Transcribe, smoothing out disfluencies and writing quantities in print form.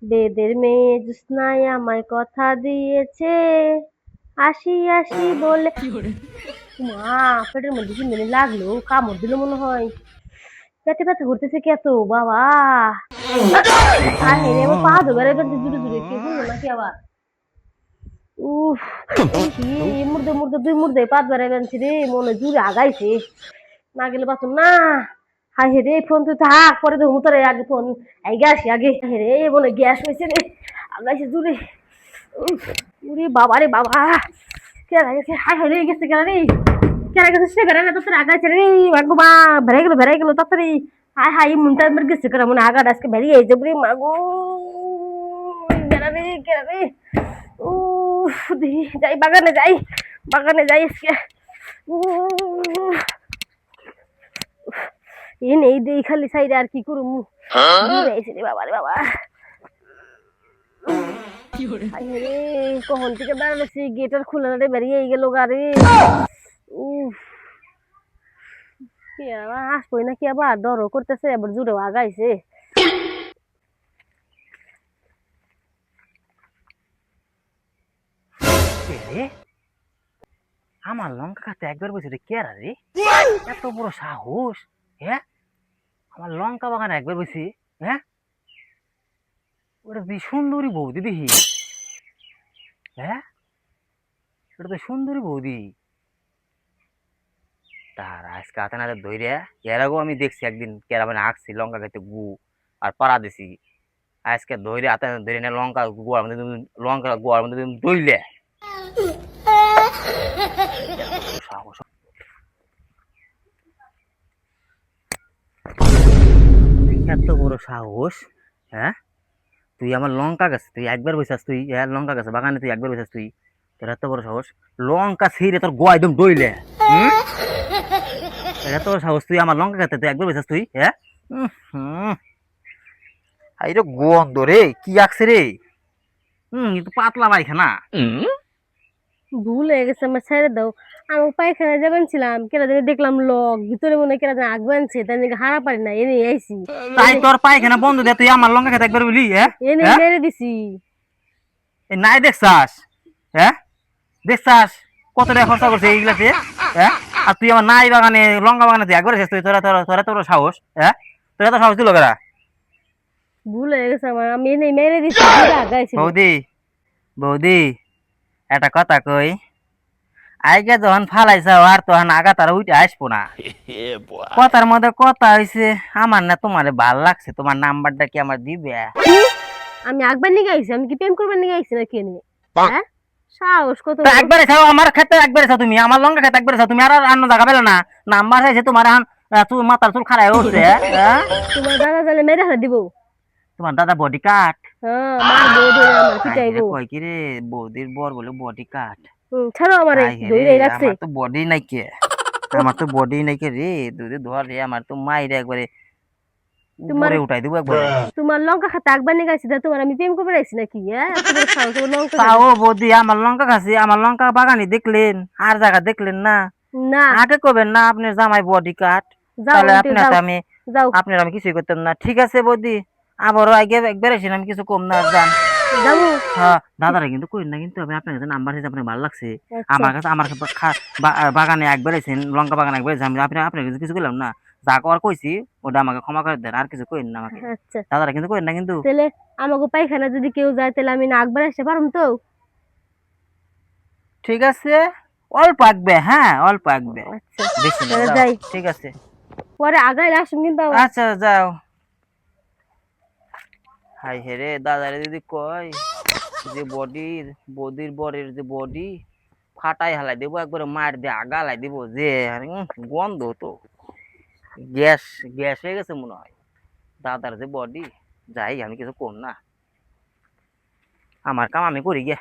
বেদের মেয়ে জ্যোৎস্নায় আমায় কথা দিয়েছে, আসি আসি বলে। মা, পেটের মধ্যে কি মেনে লাগলো, কামড় দিল মনে হয়। পেটে ব্যথা করতেছে কে তো বাবা। হ্যাঁ রে, আমার পা ধরে বেঁধে জুড়ে জুড়ে কে বুঝলো নাকি আবার। উফ, মুর্দে মুর্দে দুই মুর্দে পা ধরে বেঁধেছি রে, মনে জুড়ে আগাইছে। না গেলে বাঁচুন না। হাই রে, ফোন তুই থাক, পরে তো হুতরে আগে ফোন। এই গ্যাস আগে রে, বলে গ্যাস হয়েছে রে, আগাইছে জুড়ে। উফ, উরে বাবা রে বাবা, কেনা গেছে, হাই হাই রে গেছে কেনা রে, কেনা গেছে সে বেড়ে না তাড়াতাড়ি আগাইছে রে, মাগো মা, বেড়ে গেল তাড়াতাড়ি। হাই হাই মুনটা আমার গেছে কেনা, মনে আগা আজকে বেরিয়ে এই যে বুড়ি মাগো, কেনা রে। উফ, দেখি যাই বাগানে যাই, বাগানে যাই আজকে। উফ, এ নেই দেই খালি সাইডে আর কি করবো, রে বাবা রে বাবা। রে, কখন থেকে দাঁড়াচ্ছি, গেট আর খুলে না, বেরিয়ে গেল গাড়ি। উফ, কি আবার আসবোই নাকি, আবার ডরও করতেছে, আবার জুড়েও আগাইছে। আমার লঙ্কা খাতে একবার বলছি রে, কে রে এত বড় সাহস? হ্যাঁ, আমার লঙ্কা বাগানে একবার বলছি। হ্যাঁ, ওটা তুই সুন্দরী বৌদি দেখি। হ্যাঁ, ওটা তো সুন্দরী বৌদি। তার আজকে হাতে নাতে ধরে, এর আগেও আমি দেখছি একদিন কেরা মানে আঁকছি লঙ্কা খেতে গু আর পাড়া দিছি। আজকে ধরে হাতে নাতে ধরে না, লঙ্কা গোয়ার মধ্যে লঙ্কা গোয়ার মধ্যে দইলে সাহস। এত বড় সাহস? হ্যাঁ, তুই আমার লঙ্কা গাছ, তুই একবার বসেছিস, তুই লঙ্কা গাছ বাগানে তুই একবার বসেছিস, তুই তোর এত বড় সাহস লঙ্কা ছিঁড়ে তোর গোয়া একদম দইলে। এত বড় সাহস, তুই আমার লঙ্কা গাছে তুই একবার বসেছিস, তুই হ্যাঁ। এটা গন্ধ রে, কি আঁকছে রে? কিন্তু পাতলা পায়খানা। ভুল হয়ে গেছে, আমার ছেড়ে দাও। আমি পায়খানা যাবেন ছিলাম, কেনা জানি দেখলাম লক ভিতরে, মনে হয় কেনা জানি আগ বানছে, তাই নাকি হারা পারি না, এনে আইছি। তাই তোর পায়খানা বন্ধ দে, তুই আমার লঙ্কা খেতে একবার বলি। হ্যাঁ, এনে হ্যাঁ, মেরে দিছি। নাই দেখছাস? হ্যাঁ, দেখছাস কত টাকা খরচা করছে এইগুলাতে? হ্যাঁ, আর তুই আমার নাই বাগানে লঙ্কা বাগানে তুই একবার এসেছিস, তুই তোরা তোরা তোরা তোর সাহস? হ্যাঁ, তোরা তো সাহস দিল কেরা? ভুল হয়ে গেছে আমার, আমি এনে মেরে দিছি, আগাইছিল। বৌদি, বৌদি, একটা কথা কই, আইগে যখন ফালাইছাও আর তখন আগা তারা উঠে আসবো না। কথার মধ্যে কথা হইছে, আমার না তোমার ভাল লাগছে, তোমার নাম্বারটা কি আমার দিবে? আমি আগবার নিয়ে আইছি, আমি কি প্রেম করবার নিয়ে আইছি নাকি এনে? হ্যাঁ, সাহস কত তো বড়। একবারে খাও আমার খেতে, একবারে খাও তুমি আমার লঙ্কা খেতে, একবারে খাও তুমি, আর অন্য জায়গা পেলে না। নাম্বার চাইছে তোমার, এখন চুল মাথার চুল খারাই উঠছে। হ্যাঁ, তোমার দাদা জানে মেরে হারা দিব। তোমার দাদা বডি কাট? হ্যাঁ, মারবো, ধরে আমার পিটাইবো। কয় কি রে, বৌদির বর বলে বডি কাট? ছাড়ো আমারে, হাই রে, ধরে রাখছে। আমার তো বডি নাই কে, আমার তো বডি নাই কে রে, দুধে ধর রে, আমার তো মাইরে একবারে তোমার উপরে উঠাই দেবো একবারে। তোমার লঙ্কা খাতে আগবার নিয়ে আইছি, তা তোমার আমি প্রেম করবার আইছি নাকি? হ্যাঁ, এত বড় সাহস, তোমার লঙ্কা খাতে। তাও বৌদি, আমার লঙ্কা খাসি, আমার লঙ্কা বাগানি দেখলেন, আর জায়গা দেখলেন না? না, আগে কবেন না আপনার জামাই বডি কাট, যাও তাহলে উল্টে আপনার যাও, আমি, যাও আপনার আমি কিছুই করতাম না। ঠিক আছে বৌদি, আবারও আগে একবার এসেন, আমি কিছু কম না যান। যাবো। হ্যাঁ, দাদারা কিন্তু কই না, কিন্তু আমি আপনার কাছে নাম্বার হিসেবে আপনার ভালো লাগছে। আচ্ছা, আমার কাছে বাগানে একবার এসেছেন, লঙ্কা বাগানে একবার এসেছেন, আমি আপনার কাছে কিছু করলাম না। যা করার কইছি ওটা আমাকে ক্ষমা করে দেন, আর কিছু কইন না আমাকে। আচ্ছা। দাদারা কিন্তু কইন না কিন্তু। তাহলে আমাকে পায়খানা যদি কেউ যায়, তাহলে আমি না আগবার আসতে পারুম তো? ঠিক আছে, অল্প আঁকবে, হ্যাঁ অল্প আঁকবে, আচ্ছা, বেশি না, তাহলে যাও। যাই, ঠিক আছে, পরে আগাইলে আসুন কিন্তু আবার। আচ্ছা যাও। হাই হেরে, দাদারে যদি কয় যে বডির বরের যে বডি ফাটাই হালাই দেবো, একবারে মার দিয়ে আগা হালাই দেবো, যে গন্ধ তো, গ্যাস, গ্যাস হয়ে গেছে মনে হয়। দাদার যে বডি, যাই আমি কিছু কম না, আমার কাম আমি করি গিয়া।